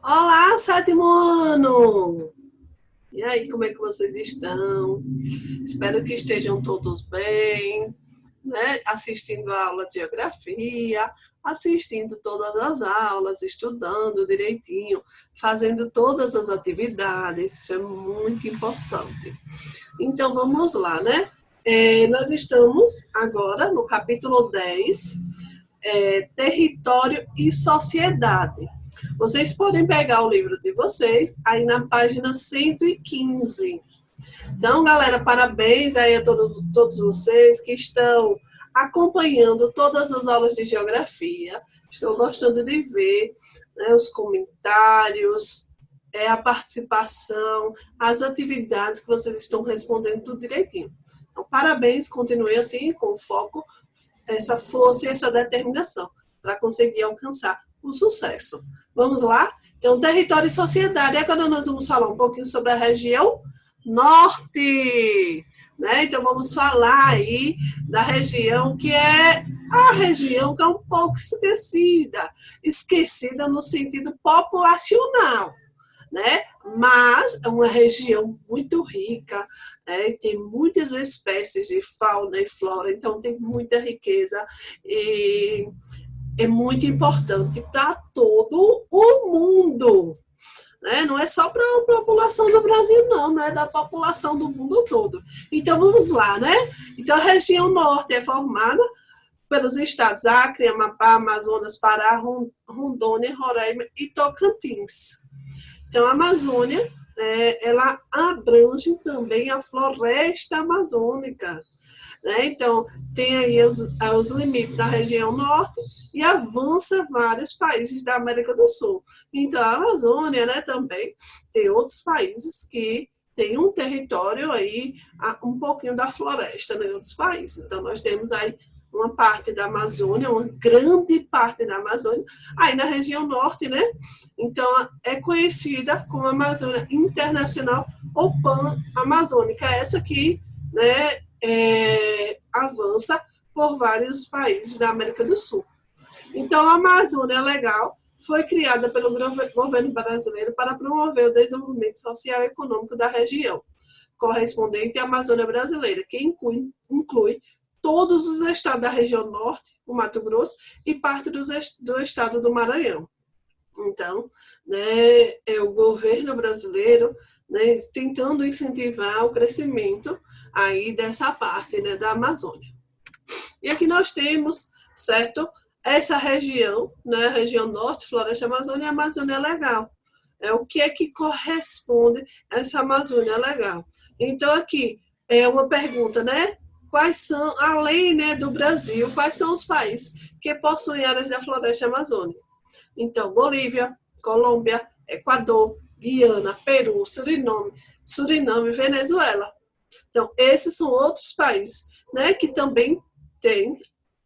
Olá, sétimo ano! E aí, como é que vocês estão? Espero que estejam todos bem, né? Assistindo a aula de geografia, assistindo todas as aulas, estudando direitinho, fazendo todas as atividades. Isso é muito importante. Então, vamos lá, né? Nós estamos agora no capítulo 10, Território e Sociedade. Vocês podem pegar o livro de vocês aí na página 115. Então, galera, parabéns aí a todos vocês que estão acompanhando todas as aulas de geografia. Estou gostando de ver, né, os comentários, a participação, as atividades que vocês estão respondendo tudo direitinho. Então, parabéns, continue assim, com foco, essa força e essa determinação para conseguir alcançar o sucesso. Vamos lá? Então, território e sociedade. Agora nós vamos falar um pouquinho sobre a região norte. Né? Então, vamos falar aí da região que é a região que é um pouco esquecida no sentido populacional, né? Mas é uma região muito rica, né? Tem muitas espécies de fauna e flora, então tem muita riqueza e é muito importante para todo o mundo. Né? Não é só para a população do Brasil, não é da população do mundo todo. Então vamos lá, né? Então a região norte é formada pelos estados Acre, Amapá, Amazonas, Pará, Rondônia, Roraima e Tocantins. Então a Amazônia, ela abrange também a floresta amazônica. Né? Então, tem aí os limites da região norte e avança vários países da América do Sul. Então, a Amazônia, né, também tem outros países que têm um território aí, um pouquinho da floresta, né, em outros países. Então, nós temos aí uma parte da Amazônia, uma grande parte da Amazônia, aí na região norte, né? Então, é conhecida como Amazônia Internacional ou Pan-Amazônica. Essa aqui, né, avança por vários países da América do Sul. Então, a Amazônia Legal foi criada pelo governo brasileiro para promover o desenvolvimento social e econômico da região, correspondente à Amazônia Brasileira, que inclui todos os estados da região norte, o Mato Grosso, e parte do estado do Maranhão. Então, né, é o governo brasileiro, né, tentando incentivar o crescimento aí dessa parte, né, da Amazônia. E aqui nós temos, certo, essa região, né, a região norte, Floresta Amazônia e a Amazônia Legal. O que é que corresponde a essa Amazônia Legal? Então, aqui é uma pergunta, né? Quais são, além, né, do Brasil, quais são os países que possuem áreas da floresta amazônica? Então, Bolívia, Colômbia, Equador, Guiana, Peru, Suriname e Venezuela. Então, esses são outros países, né, que também têm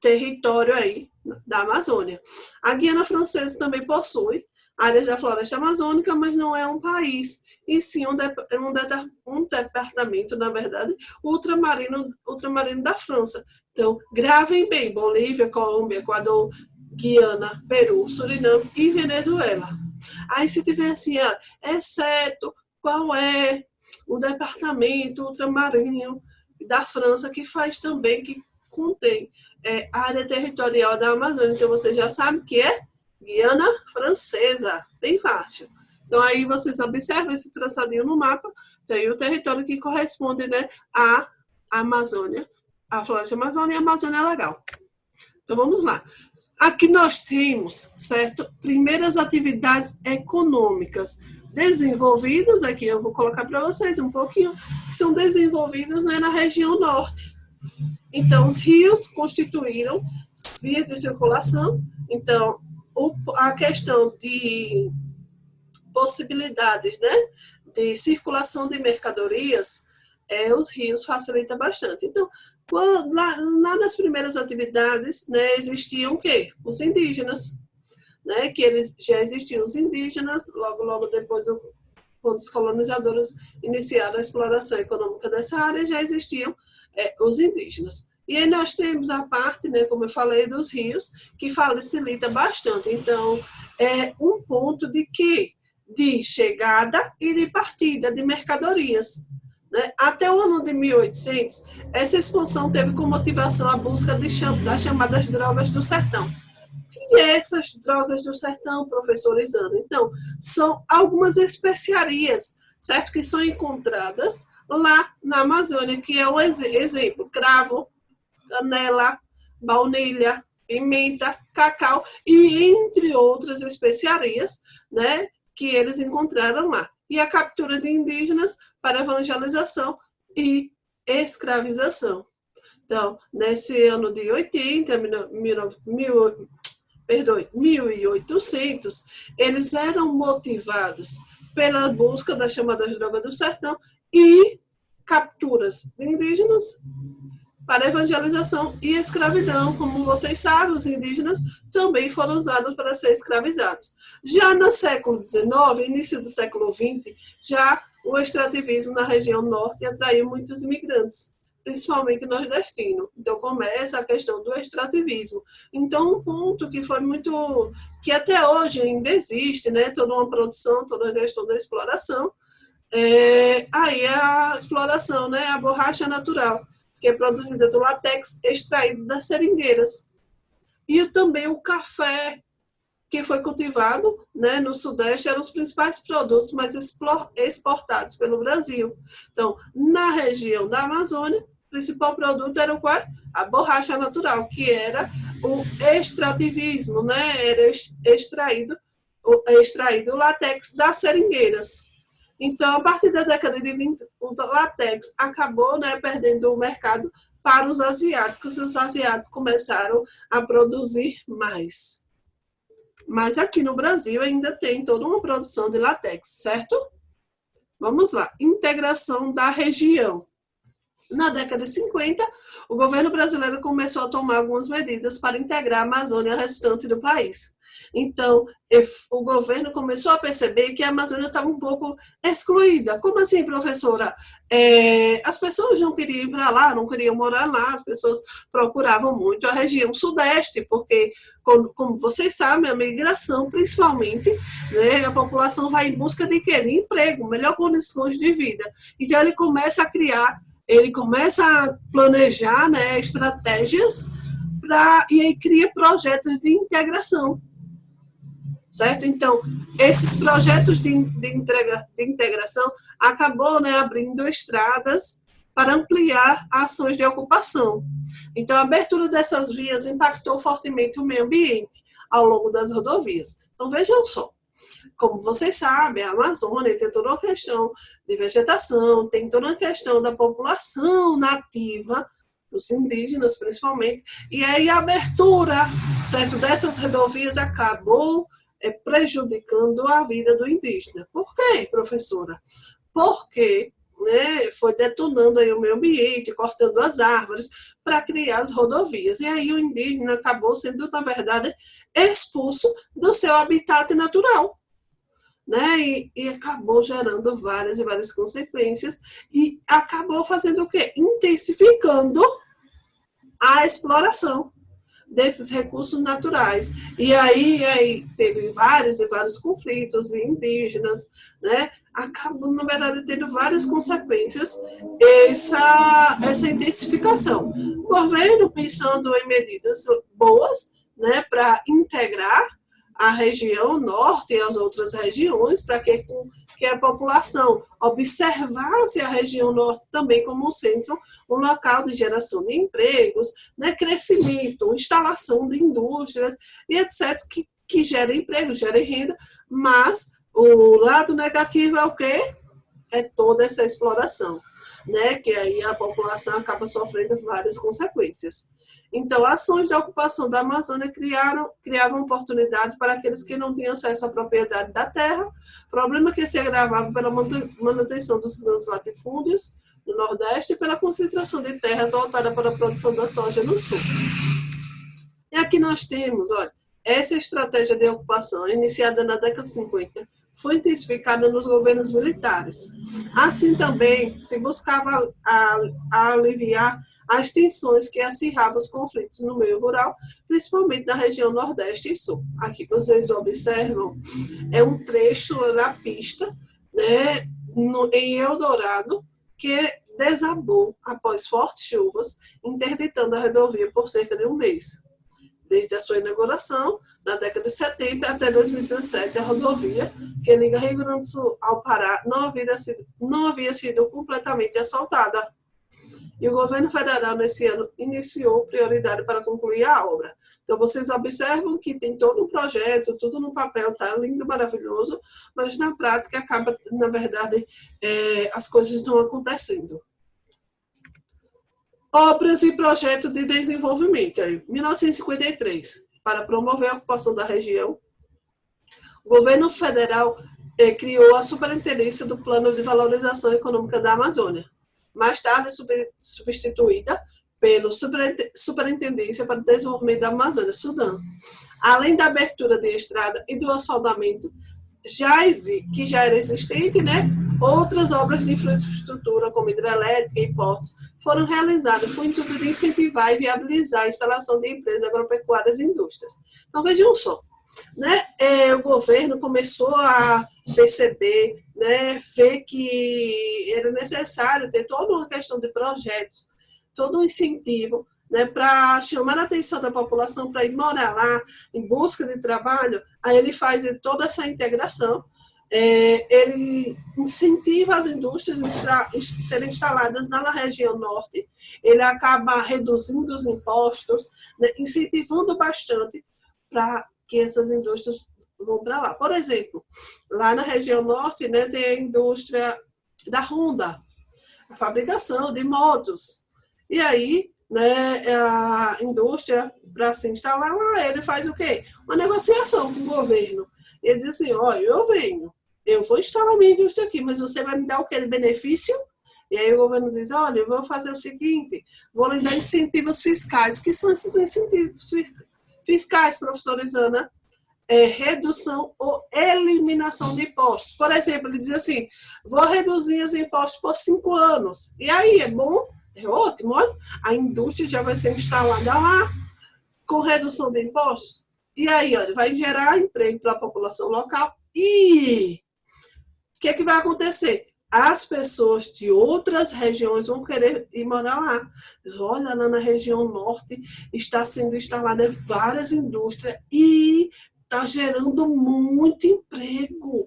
território aí da Amazônia. A Guiana Francesa também possui áreas da floresta amazônica, mas não é um país, e sim um departamento, na verdade, ultramarino da França. Então, gravem bem: Bolívia, Colômbia, Equador, Guiana, Peru, Suriname e Venezuela. Aí se tiver assim, exceto qual é o departamento ultramarino da França que faz também, que contém área territorial da Amazônia. Então você já sabe que é Guiana Francesa, bem fácil. Então aí vocês observam esse traçadinho no mapa, tem o território que corresponde, né, à Amazônia, a Floresta Amazônia e a Amazônia Legal. Então vamos lá. Aqui nós temos, certo, primeiras atividades econômicas desenvolvidas, aqui eu vou colocar para vocês um pouquinho, que são desenvolvidas, né, na região norte. Então, os rios constituíram vias de circulação. Então, a questão de possibilidades, né, de circulação de mercadorias, os rios facilita bastante. Então, lá nas primeiras atividades, né, existiam o quê? Os indígenas, né, que eles já existiam os indígenas, logo depois, quando os colonizadores iniciaram a exploração econômica dessa área, já existiam os indígenas. E aí nós temos a parte, né, como eu falei, dos rios, que facilita bastante. Então, é um ponto de que de chegada e de partida de mercadorias. Né? Até o ano de 1800, essa expansão teve como motivação a busca das chamadas drogas do sertão. E essas drogas do sertão, professor Isana? Então, são algumas especiarias, certo? Que são encontradas lá na Amazônia, que é o exemplo: cravo, canela, baunilha, pimenta, cacau e entre outras especiarias, né, que eles encontraram lá. E a captura de indígenas para evangelização e escravização. Então, nesse ano de 1800, eles eram motivados pela busca das chamadas drogas do sertão e capturas de indígenas para evangelização e escravidão. Como vocês sabem, os indígenas também foram usados para ser escravizados. Já no século XIX, início do século XX, já o extrativismo na região norte atraiu muitos imigrantes, principalmente nordestino. Então começa a questão do extrativismo. Então um ponto que foi muito, que até hoje ainda existe, né, toda uma produção, toda a questão da exploração, aí a exploração, né, a borracha natural, que é produzida do látex extraído das seringueiras. E também o café, que foi cultivado, né, no Sudeste, eram os principais produtos mais exportados pelo Brasil. Então, na região da Amazônia, o principal produto era o qual? A borracha natural, que era o extrativismo, né? Era extraído o látex das seringueiras. Então, a partir da década de 20, o látex acabou, né, perdendo o mercado para os asiáticos, e os asiáticos começaram a produzir mais. Mas aqui no Brasil ainda tem toda uma produção de látex, certo? Vamos lá. Integração da região. Na década de 50, o governo brasileiro começou a tomar algumas medidas para integrar a Amazônia ao restante do país. Então, o governo começou a perceber que a Amazônia estava um pouco excluída. Como assim, professora? As pessoas não queriam ir para lá, não queriam morar lá, as pessoas procuravam muito a região sudeste, porque, como vocês sabem, a migração, principalmente, né, a população vai em busca de quê? De emprego, melhor condições de vida. Então, ele começa a planejar, né, estratégias e aí cria projetos de integração. Certo? Então, esses projetos de integração acabou, né, abrindo estradas para ampliar ações de ocupação. Então, a abertura dessas vias impactou fortemente o meio ambiente ao longo das rodovias. Então, vejam só, como vocês sabem, a Amazônia tem toda uma questão de vegetação, tem toda uma questão da população nativa, os indígenas principalmente, e aí a abertura, certo, dessas rodovias acabou prejudicando a vida do indígena. Por quê, professora? Porque, né, foi detonando aí o meio ambiente, cortando as árvores para criar as rodovias. E aí o indígena acabou sendo, na verdade, expulso do seu habitat natural. Né? E acabou gerando várias e várias consequências e acabou fazendo o quê? Intensificando a exploração desses recursos naturais. E aí teve vários e vários conflitos indígenas, né? Acabou, na verdade, tendo várias consequências essa intensificação. O governo, pensando em medidas boas, né, para integrar a região norte e as outras regiões, para que a população observasse a região norte também como um centro, um local de geração de empregos, né, crescimento, instalação de indústrias e etc., que gera emprego, gera renda, mas o lado negativo é o quê? É toda essa exploração, né, que aí a população acaba sofrendo várias consequências. Então, ações da ocupação da Amazônia criavam oportunidades para aqueles que não tinham acesso à propriedade da terra, problema que se agravava pela manutenção dos grandes latifúndios no Nordeste e pela concentração de terras voltada para a produção da soja no Sul. E aqui nós temos, olha, essa estratégia de ocupação, iniciada na década de 50, foi intensificada nos governos militares. Assim também se buscava aliviar as tensões que acirravam os conflitos no meio rural, principalmente na região Nordeste e Sul. Aqui vocês observam, é um trecho da pista, né, em Eldorado, que desabou após fortes chuvas, interditando a rodovia por cerca de um mês. Desde a sua inauguração, na década de 70 até 2017, a rodovia, que liga Rio Grande do Sul ao Pará, não havia sido completamente asfaltada. E o governo federal, nesse ano, iniciou prioridade para concluir a obra. Então, vocês observam que tem todo um projeto, tudo no papel, está lindo, maravilhoso, mas na prática acaba, na verdade, as coisas estão acontecendo. Obras e projeto de desenvolvimento. Em 1953, para promover a ocupação da região, o governo federal criou a Superintendência do Plano de Valorização Econômica da Amazônia, mais tarde substituída pela Superintendência para o Desenvolvimento da Amazônia, Sudã. Além da abertura de estrada e do asfaltamento, que já era existente, né? Outras obras de infraestrutura, como hidrelétrica e portos, foram realizadas com o intuito de incentivar e viabilizar a instalação de empresas agropecuárias e indústrias. Então, vejam só, né? O governo começou a perceber, né, ver que era necessário ter toda uma questão de projetos, todo um incentivo, né, para chamar a atenção da população para ir morar lá em busca de trabalho. Aí ele faz toda essa integração, ele incentiva as indústrias a serem instaladas na região norte, ele acaba reduzindo os impostos, né, incentivando bastante para que essas indústrias vão para lá. Por exemplo, lá na região norte, né, tem a indústria da Honda, a fabricação de motos. E aí, né, a indústria, para se instalar lá, ele faz o quê? Uma negociação com o governo. Ele diz assim, olha, eu vou instalar minha indústria aqui, mas você vai me dar o quê de benefício? E aí o governo diz, olha, eu vou fazer o seguinte, vou lhe dar incentivos fiscais. Que são esses incentivos fiscais, professora Isana? Redução ou eliminação de impostos. Por exemplo, ele diz assim, vou reduzir os impostos por 5 anos. E aí, é bom? É ótimo, olha, a indústria já vai ser instalada lá, com redução de impostos. E aí, olha, vai gerar emprego para a população local. E o que vai acontecer? As pessoas de outras regiões vão querer ir morar lá. Olha, lá na região norte está sendo instalada várias indústrias e está gerando muito emprego.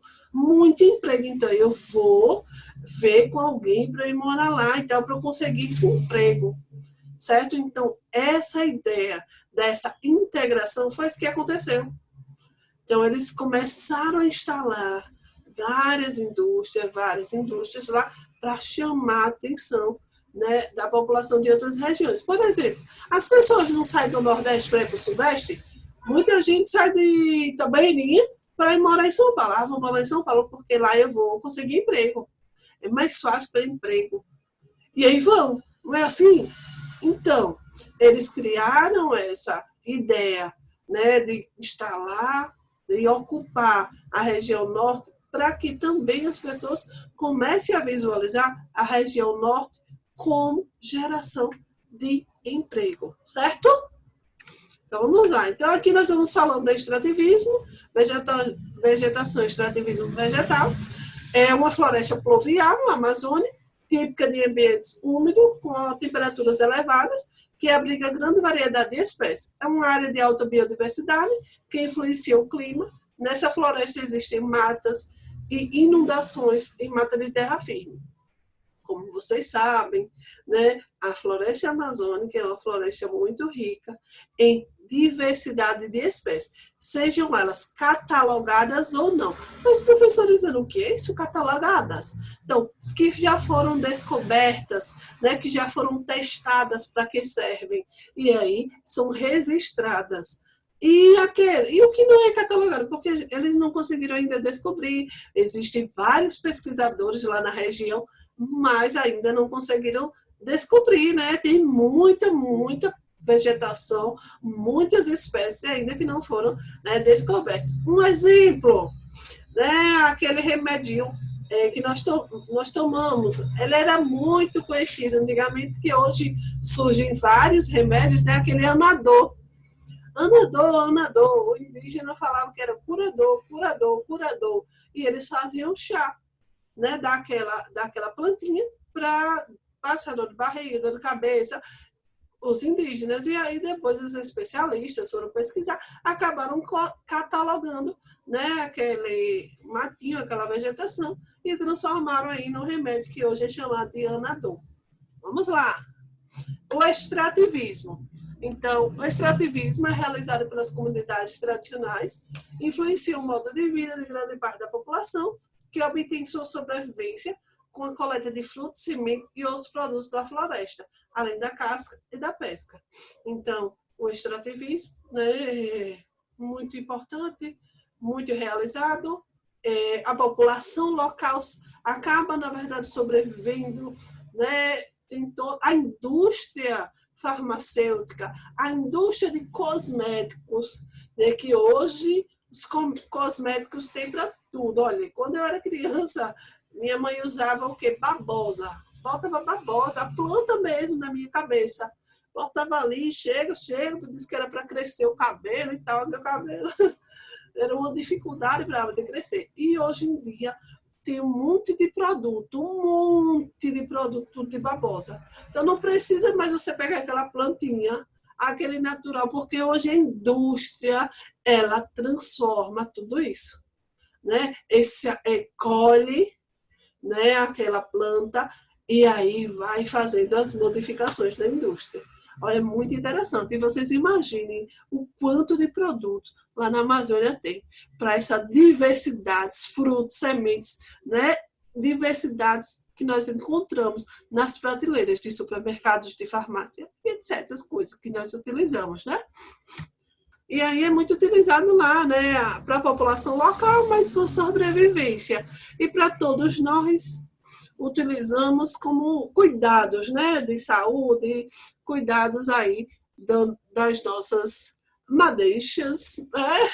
Então, eu vou ver com alguém para ir morar lá, então, para eu conseguir esse emprego. Certo? Então, essa ideia dessa integração foi isso que aconteceu. Então, eles começaram a instalar várias indústrias lá para chamar a atenção, né, da população de outras regiões. Por exemplo, as pessoas não saem do Nordeste para ir para o Sudeste, muita gente sai de Itabaianinha para ir morar em São Paulo. Vou morar em São Paulo porque lá eu vou conseguir emprego. É mais fácil para emprego. E aí vão, não é assim? Então, eles criaram essa ideia, né, de instalar, de ocupar a região norte, para que também as pessoas comecem a visualizar a região norte como geração de emprego, certo? Então, vamos lá. Então, aqui nós vamos falando de extrativismo, vegetação, extrativismo vegetal. É uma floresta pluvial na Amazônia, típica de ambientes úmidos, com temperaturas elevadas, que abriga grande variedade de espécies. É uma área de alta biodiversidade que influencia o clima. Nessa floresta existem matas e inundações em mata de terra firme. Como vocês sabem, né, a floresta amazônica é uma floresta muito rica em diversidade de espécies, sejam elas catalogadas ou não. Mas, professor, dizendo o que é isso, catalogadas? Então, que já foram descobertas, né, que já foram testadas para que servem, e aí são registradas. E o que não é catalogado? Porque eles não conseguiram ainda descobrir. Existem vários pesquisadores lá na região, mas ainda não conseguiram descobrir, né? Tem muita vegetação, muitas espécies ainda que não foram, né, descobertas. Um exemplo, né, aquele remedinho que nós tomamos, ela era muito conhecida antigamente, que hoje surgem vários remédios, né? Aquele amador. Anador. O indígena falava que era curador, curador, curador. E eles faziam chá, né? Daquela plantinha para passar dor de barriga, dor de cabeça, os indígenas. E aí depois os especialistas foram pesquisar, acabaram catalogando, né, aquele matinho, aquela vegetação, e transformaram aí no remédio que hoje é chamado de anador. Vamos lá. O extrativismo. Então, o extrativismo é realizado pelas comunidades tradicionais, influencia o modo de vida de grande parte da população, que obtém sua sobrevivência com a coleta de frutos, sementes e outros produtos da floresta, além da caça e da pesca. Então, o extrativismo, né, é muito importante, muito realizado. A população local acaba, na verdade, sobrevivendo, né? A indústria farmacêutica, a indústria de cosméticos, né, que hoje os cosméticos têm para tudo. Olha, quando eu era criança, minha mãe usava o quê? Babosa. Botava babosa, a planta mesmo na minha cabeça. Botava ali, chega, disse que era para crescer o cabelo e tal, meu cabelo era uma dificuldade para de crescer. E hoje em dia tem um monte de produto, tudo de babosa. Então não precisa mais você pegar aquela plantinha, aquele natural, porque hoje a indústria, ela transforma tudo isso, né? Colhe, né, aquela planta e aí vai fazendo as modificações da indústria. Olha, é muito interessante. E vocês imaginem o quanto de produtos lá na Amazônia tem para essa diversidade, frutos, sementes, né? Diversidades que nós encontramos nas prateleiras de supermercados, de farmácia, e etc. Coisas que nós utilizamos, né? E aí é muito utilizado lá, né? Para a população local, mas por sobrevivência. E para todos nós, utilizamos como cuidados, né, de saúde, cuidados aí das nossas madeixas, né?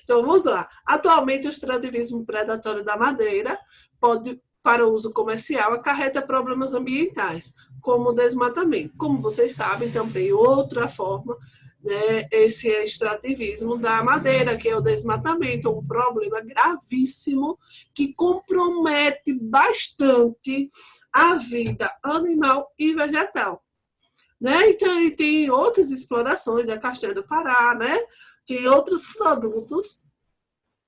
Então vamos lá. Atualmente o extrativismo predatório da madeira pode, para uso comercial, acarreta problemas ambientais, como o desmatamento. Como vocês sabem, também outra forma, né, esse extrativismo da madeira, que é o desmatamento, um problema gravíssimo que compromete bastante a vida animal e vegetal. Né? Então, tem outras explorações, a castanha do Pará, né? Tem outros produtos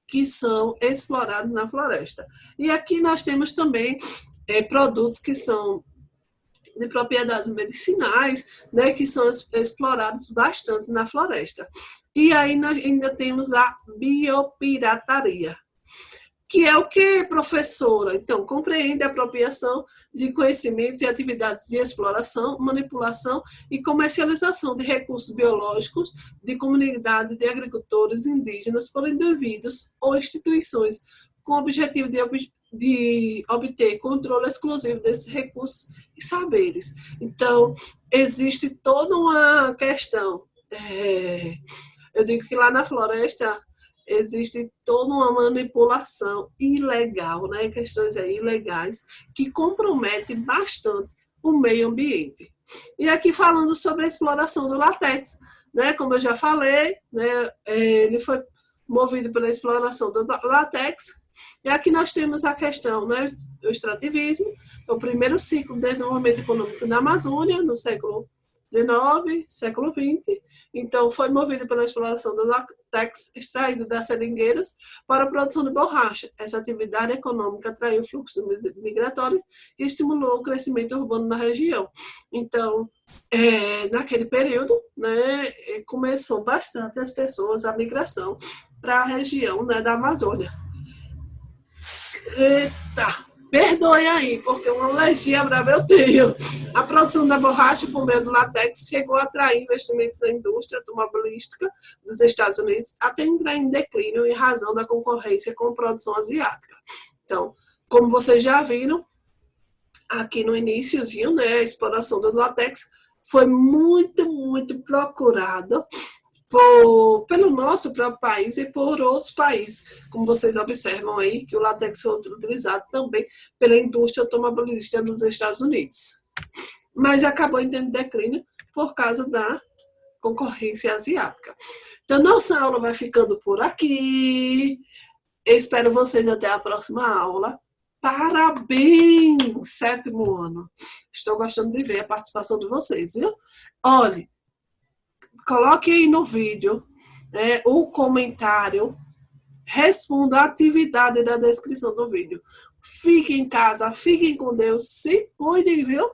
que são explorados na floresta. E aqui nós temos também produtos que são de propriedades medicinais, né, que são explorados bastante na floresta. E aí nós ainda temos a biopirataria, que é o que, professora? Então, compreende a apropriação de conhecimentos e atividades de exploração, manipulação e comercialização de recursos biológicos de comunidade de agricultores indígenas por indivíduos ou instituições com o objetivo de obter controle exclusivo desses recursos e saberes. Então, existe toda uma questão. Eu digo que lá na floresta existe toda uma manipulação ilegal, né? Questões aí ilegais que comprometem bastante o meio ambiente. E aqui falando sobre a exploração do látex, né? Como eu já falei, né? Ele foi movido pela exploração do látex. E aqui nós temos a questão, né, do extrativismo, o primeiro ciclo de desenvolvimento econômico na Amazônia, no século XIX, século XX. Então, foi movido pela exploração do látex extraído das seringueiras para a produção de borracha. Essa atividade econômica atraiu fluxo migratório e estimulou o crescimento urbano na região. Então, naquele período, né, começou bastante as pessoas, a migração para a região, né, da Amazônia. Eita, perdoe aí, porque uma alergia brava eu tenho. A produção da borracha por meio do látex chegou a atrair investimentos da indústria automobilística dos Estados Unidos, até entrar em declínio em razão da concorrência com a produção asiática. Então, como vocês já viram, aqui no iniciozinho, né, a exploração do látex foi muito, muito procurada pelo nosso próprio país e por outros países, como vocês observam aí, que o látex foi utilizado também pela indústria automobilística nos Estados Unidos. Mas acabou em declínio por causa da concorrência asiática. Então, nossa aula vai ficando por aqui. Eu espero vocês até a próxima aula. Parabéns, 7º ano. Estou gostando de ver a participação de vocês, viu? Olhe, coloque aí no vídeo o comentário, responda a atividade da descrição do vídeo. Fiquem em casa, fiquem com Deus, se cuidem, viu?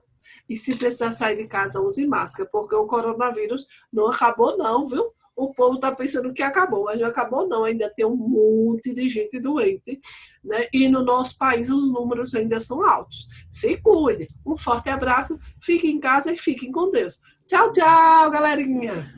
E se precisar sair de casa, use máscara, porque o coronavírus não acabou não, viu? O povo está pensando que acabou, mas não acabou não, ainda tem um monte de gente doente, né? E no nosso país os números ainda são altos. Se cuidem. Um forte abraço, fiquem em casa e fiquem com Deus. Tchau, tchau, galerinha!